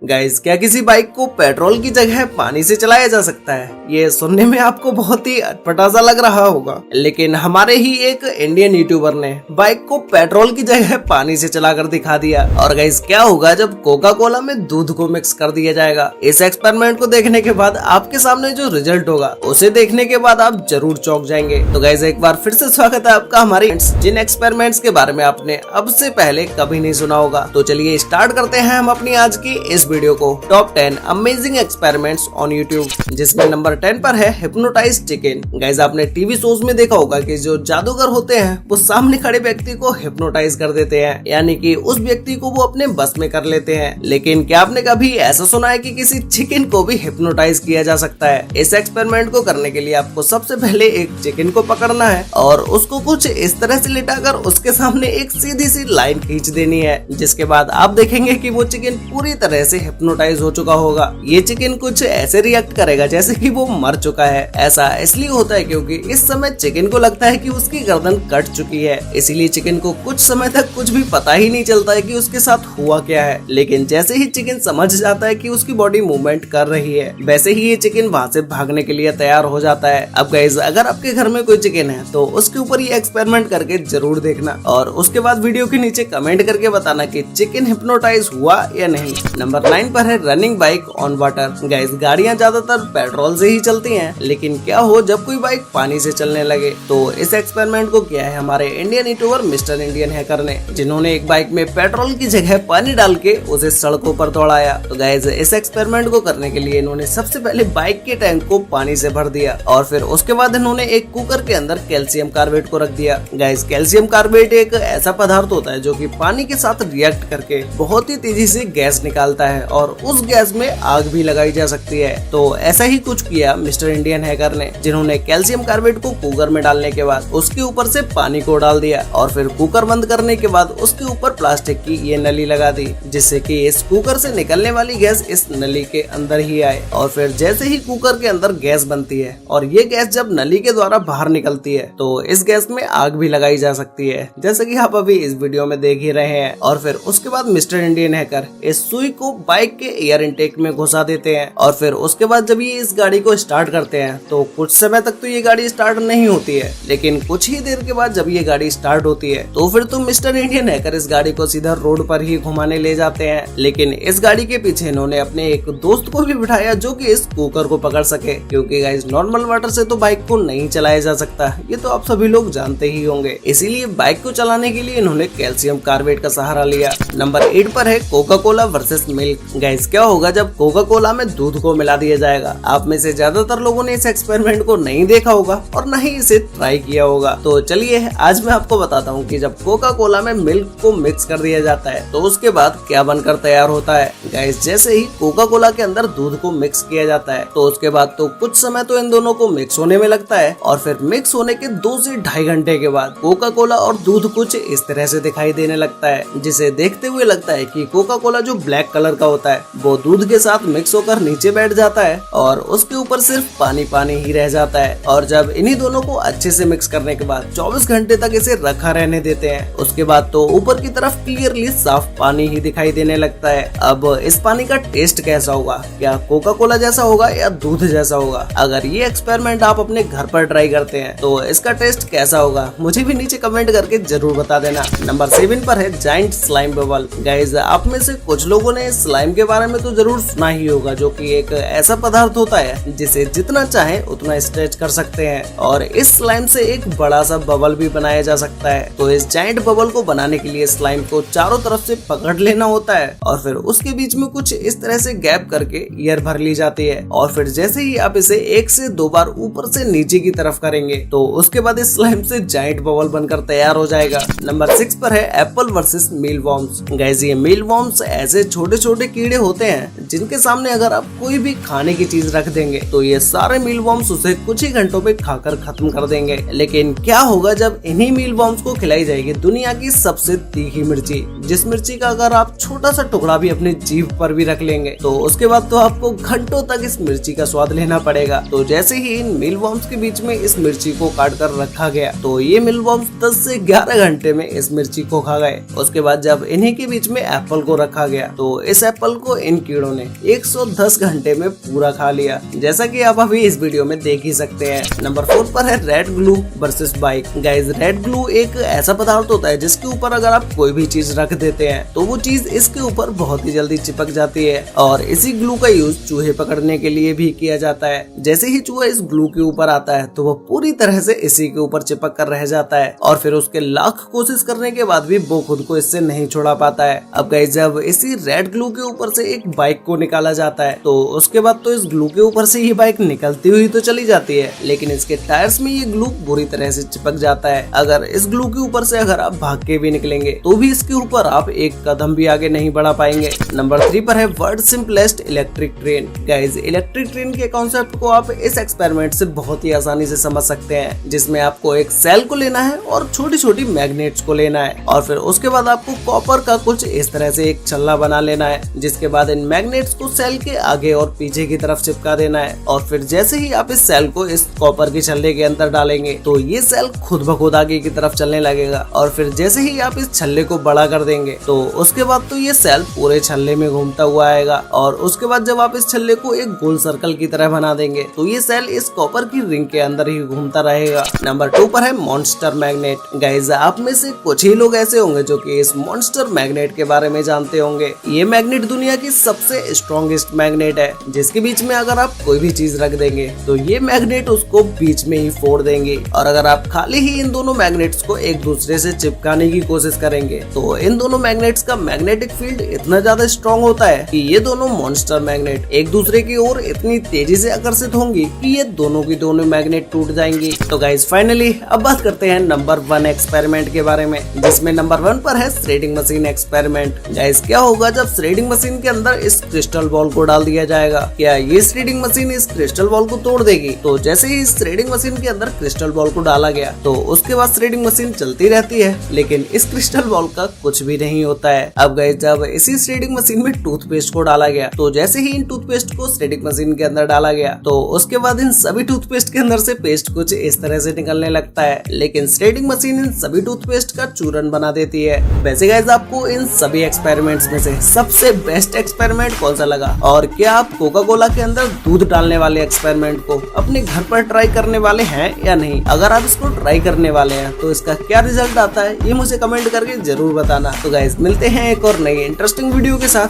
Guys, क्या किसी bike को पेट्रोल की जगह पानी से चलाया जा सकता है? ये सुनने में आपको बहुत ही अटपटा सा लग रहा होगा, लेकिन हमारे ही एक इंडियन यूट्यूबर ने बाइक को पेट्रोल की जगह पानी से चलाकर दिखा दिया। और गाइस, क्या होगा जब कोका कोला में दूध को मिक्स कर दिया जाएगा? इस एक्सपेरिमेंट को देखने के बाद आपके सामने जो रिजल्ट होगा उसे देखने के बाद आप जरूर चौंक जाएंगे। तो गाइस, एक बार फिर से स्वागत है आपका हमारे जिन एक्सपेरिमेंट्स के बारे में आपने अब से पहले कभी नहीं सुना होगा। तो चलिए स्टार्ट करते हैं हम अपनी आज की इस वीडियो को। Top 10 amazing experiments on YouTube, जिसमें नंबर 10 पर है हिप्नोटाइज चिकन। गाइस, आपने टीवी शोज में देखा होगा कि जो जादूगर होते हैं वो सामने खड़े व्यक्ति को हिप्नोटाइज कर देते हैं, यानी कि उस व्यक्ति को वो अपने बस में कर लेते हैं। लेकिन क्या आपने कभी ऐसा सुना है कि किसी चिकन को भी हिप्नोटाइज किया जा सकता है? इस एक्सपेरिमेंट को करने के लिए आपको सबसे पहले एक चिकन को पकड़ना है और उसको कुछ इस तरह से लिटाकर उसके सामने एक सीधी सी लाइन खींच देनी है, जिसके बाद आप देखेंगे कि वो चिकन पूरी तरह से हिप्नोटाइज हो चुका होगा। ये चिकन कुछ ऐसे रिएक्ट करेगा जैसे कि वो मर चुका है। ऐसा इसलिए होता है क्योंकि इस समय चिकन को लगता है कि उसकी गर्दन कट चुकी है, इसीलिए चिकन को कुछ समय तक कुछ भी पता ही नहीं चलता है कि उसके साथ हुआ क्या है। लेकिन जैसे ही चिकन समझ जाता है कि उसकी बॉडी मूवमेंट कर रही है, वैसे ही ये चिकन वहाँ से भागने के लिए तैयार हो जाता है। अब गाइस, अगर आपके घर में कोई चिकन है तो उसके ऊपर ये एक्सपेरिमेंट करके जरूर देखना और उसके बाद वीडियो के नीचे कमेंट करके बताना कि चिकन हिप्नोटाइज हुआ या नहीं। नंबर 9 पर है running bike on water. Guys, गाड़ियां ज्यादातर पेट्रोल से ही चलती हैं, लेकिन क्या हो जब कोई बाइक पानी से चलने लगे? तो इस एक्सपेरिमेंट को किया है हमारे Indian YouTuber mister Indian hacker ने, जिन्होंने एक बाइक में पेट्रोल की जगह पानी डाल के उसे सड़कों पर दौड़ाया। तो गाइस, इस एक्सपेरिमेंट को करने के लिए इन्होंने सबसे पहले बाइक के टैंक को पानी से भर दिया और फिर उसके बाद इन्होंने एक कुकर के अंदर कैल्शियम कार्बेट को रख दिया। गाइस, कैल्शियम कार्बेट एक ऐसा पदार्थ होता है जो कि पानी के साथ रिएक्ट करके बहुत ही तेजी से गैस निकालता है और उस गैस में आग भी लगाई जा सकती है। तो ऐसा ही कुछ किया मिस्टर इंडियन हैकर ने, जिन्होंने कैल्शियम कार्बेट को कुकर में डालने के बाद उसके ऊपर से पानी को डाल दिया और फिर कुकर बंद करने के बाद उसके ऊपर प्लास्टिक की ये नली लगा दी, जिससे कि इस कुकर से निकलने वाली गैस इस नली के अंदर ही आए। और फिर जैसे ही कुकर के अंदर गैस बनती है और ये गैस जब नली के द्वारा बाहर निकलती है तो इस गैस में आग भी लगाई जा सकती है, जैसे कि आप अभी इस वीडियो में देख ही रहे हैं। और फिर उसके बाद मिस्टर इंडियन हैकर इस सुई को बाइक के एयर इनटेक में घुसा देते हैं और फिर उसके बाद जब ये इस गाड़ी को स्टार्ट करते हैं तो कुछ समय तक तो ये गाड़ी स्टार्ट नहीं होती है, लेकिन कुछ ही देर के बाद जब ये गाड़ी स्टार्ट होती है तो फिर तो मिस्टर इंडियन हैकर इस गाड़ी को सीधा रोड पर ही घुमाने ले जाते हैं। लेकिन इस गाड़ी के पीछे इन्होंने अपने एक दोस्त को भी बिठाया जो कि इस कुकर को पकड़ सके, क्योंकि गाइस नॉर्मल वाटर से तो बाइक को नहीं चलाया जा सकता, ये तो आप सभी लोग जानते ही होंगे। इसीलिए बाइक को चलाने के लिए इन्होंने कैल्शियम कार्बेट का सहारा लिया। नंबर 8 पर है Coca Cola versus milk. Guys, क्या होगा जब कोका कोला में दूध को मिला दिया जाएगा? आप में से ज्यादातर लोगों ने इस एक्सपेरिमेंट को नहीं देखा होगा और न ही इसे ट्राई किया होगा। तो चलिए आज मैं आपको बताता हूँ कि जब कोका कोला में मिल्क को मिक्स कर दिया जाता है तो उसके बाद क्या बनकर तैयार होता है। गाइस, जैसे ही कोका कोला के अंदर दूध को मिक्स किया जाता है तो उसके बाद तो कुछ समय तो इन दोनों को मिक्स होने में लगता है और फिर मिक्स होने के 2 से ढाई घंटे के बाद कोका कोला और दूध कुछ इस तरह से दिखाई देने लगता है, जिसे देखते हुए लगता है कि कोका कोला जो ब्लैक कलर का होता है वो दूध के साथ मिक्स होकर नीचे बैठ जाता है और उसके ऊपर सिर्फ पानी पानी ही रह जाता है। और जब इन्हीं दोनों को अच्छे से मिक्स करने के बाद 24 घंटे तक इसे रखा रहने देते हैं, उसके बाद तो ऊपर की तरफ क्लियरली साफ पानी ही दिखाई देने लगता है। अब इस पानी का टेस्ट कैसा होगा? क्या कोका कोला जैसा होगा या दूध जैसा होगा? अगर ये एक्सपेरिमेंट आप अपने घर पर ट्राई करते हैं तो इसका टेस्ट कैसा होगा मुझे भी नीचे कमेंट करके जरूर बता देना। नंबर 7 पर है जायंट स्लाइम बबल। गाइस, आप में से कुछ लोगों ने स्लाइम के बारे में तो जरूर सुना ही होगा, जो कि एक ऐसा पदार्थ होता है जिसे जितना चाहे उतना स्ट्रेच कर सकते हैं और इस स्लाइम से एक बड़ा सा बबल भी बनाया जा सकता है। तो इस जायंट बबल को बनाने के लिए स्लाइम को चारों तरफ से पकड़ लेना होता है और फिर उसके बीच में कुछ इस तरह से गैप करके एयर भर ली जाती है और फिर जैसे ही आप इसे 1 से 2 बार ऊपर से नीचे की तरफ करेंगे तो उसके बाद इस स्लाइम से जायंट बबल बनकर तैयार हो जाएगा। नंबर 6 पर है एप्पल वर्सेस मील वॉर्म्स। गाइस, ये मील वॉर्म्स ऐसे छोटे छोटे कीड़े होते हैं जिनके सामने अगर आप कोई भी खाने की चीज रख देंगे तो ये सारे मील वॉर्म्स उसे कुछ ही घंटों में खाकर खत्म कर देंगे। लेकिन क्या होगा जब इन्हीं मील वॉर्म्स को खिलाई जाएगी दुनिया की सबसे तीखी मिर्ची, जिस मिर्ची का अगर आप छोटा सा टुकड़ा भी अपनी जीभ पर भी रख लेंगे तो उसके बाद तो आपको घंटों तक इस मिर्ची का स्वाद लेना पड़ेगा। तो जैसे ही इन मील वॉर्म्स के बीच में इस मिर्ची को काट कर रखा गया तो ये मील वॉर्म्स 10 से 11 घंटे में इस मिर्ची को खा गए। उसके बाद जब इन्हीं के बीच में एप्पल को रखा गया तो इस एप्पल को इन कीड़ों ने 110 घंटे में पूरा खा लिया, जैसा कि आप अभी इस वीडियो में देख ही सकते हैं। नंबर 4 पर है red glue versus bike. Guys, red glue एक ऐसा पदार्थ होता है जिसके ऊपर अगर आप कोई भी चीज रख देते हैं तो वो चीज इसके ऊपर बहुत ही जल्दी चिपक जाती है, और इसी ग्लू का यूज चूहे पकड़ने के लिए भी किया जाता है। जैसे ही चूहा इस ग्लू के ऊपर आता है तो वो पूरी तरह से इसी के ऊपर चिपक कर रह जाता है, और फिर उसके लाख कोशिश करने के बाद भी वो खुद को इससे नहीं छुड़ा पाता है। अब गाइस, जब इसी रेड ग्लू के ऊपर से एक बाइक को निकाला जाता है तो उसके बाद तो इस ग्लू के ऊपर से ये बाइक निकलती हुई तो चली जाती है, लेकिन इसके टायर्स में ये ग्लू बुरी तरह से चिपक जाता है। अगर इस ग्लू के ऊपर से अगर आप भाग के भी निकलेंगे तो भी इसके ऊपर आप एक कदम भी आगे नहीं बढ़ा पाएंगे। नंबर 3 पर है world simplest electric train. Guys, electric train के कॉन्सेप्ट को आप इस एक्सपेरिमेंट से बहुत ही आसानी से समझ सकते हैं, जिसमें आपको एक सेल को लेना है और छोटी छोटी मैग्नेट्स को लेना है, और फिर उसके बाद आपको कॉपर का कुछ इस तरह से एक छल्ला बना लेना है, जिसके बाद इन मैग्नेट्स को सेल के आगे और पीछे की तरफ चिपका देना है। और फिर जैसे ही आप इस सेल को इस कॉपर के छल्ले के अंदर डालेंगे तो ये सेल खुद ब खुद आगे की तरफ चलने लगेगा, और फिर जैसे ही आप इस छल्ले को बड़ा कर देंगे तो उसके बाद तो ये सेल पूरे छल्ले में घूमता हुआ आएगा, और उसके बाद जब आप इस छल्ले को एक गोल सर्कल की तरह बना देंगे तो ये सेल इस कॉपर की रिंग के अंदर ही घूमता रहेगा। नंबर 2 पर है मॉन्स्टर मैग्नेट। गाइस, आप में से कुछ ही लोग ऐसे होंगे जो कि इस मॉन्स्टर मैग्नेट के बारे में जानते होंगे। ये मैग्नेट दुनिया की सबसे स्ट्रॉन्गेस्ट मैग्नेट है, जिसके बीच में अगर आप कोई भी चीज रख देंगे तो ये मैग्नेट उसको बीच में ही फोड़ देंगे, और अगर आप खाली ही इन दोनों मैग्नेट्स को एक दूसरे से चिपकाने की कोशिश करेंगे तो इन दोनों मैग्नेट्स का मैग्नेटिक फील्ड इतना ज्यादा स्ट्रॉन्ग होता है कि ये दोनों मॉन्स्टर मैग्नेट एक दूसरे की ओर इतनी तेजी से आकर्षित होंगी कि ये दोनों की दोनों मैग्नेट टूट जाएंगी। तो गाइस, फाइनली अब बात करते हैं नंबर 1 एक्सपेरिमेंट के बारे में, जिसमें नंबर 1 पर है थ्रेडिंग मशीन एक्सपेरिमेंट। गाइस, क्या होगा जब थ्रेडिंग मशीन के अंदर इस क्रिस्टल बॉल को डाल दिया जाएगा? क्या ये थ्रेडिंग मशीन इस क्रिस्टल बॉल को तोड़ देगी? तो जैसे ही इस थ्रेडिंग मशीन के अंदर क्रिस्टल बॉल को डाला गया तो उसके बाद थ्रेडिंग मशीन चलती रहती है, लेकिन इस क्रिस्टल बॉल का कुछ भी नहीं होता है। अब गाइस, जब इसी थ्रेडिंग मशीन में टूथपेस्ट को डाला गया तो जैसे ही इन टूथपेस्ट को थ्रेडिंग मशीन के अंदर डाला गया तो उसके बाद इन सभी टूथपेस्ट के अंदर से पेस्ट कुछ इस तरह से निकलने लगता है, लेकिन थ्रेडिंग मशीन इन सभी टूथपेस्ट का चूरन बना देती है। वैसे गाइस, आपको इन सभी एक्सपेरिमेंट्स में से सबसे बेस्ट एक्सपेरिमेंट कौन सा लगा, और क्या आप कोका कोला के अंदर दूध डालने वाले एक्सपेरिमेंट को अपने घर पर ट्राई करने वाले हैं या नहीं? अगर आप इसको ट्राई करने वाले हैं तो इसका क्या रिजल्ट आता है ये मुझे कमेंट करके जरूर बताना। तो गाइस, मिलते हैं एक और नई इंटरेस्टिंग वीडियो के साथ।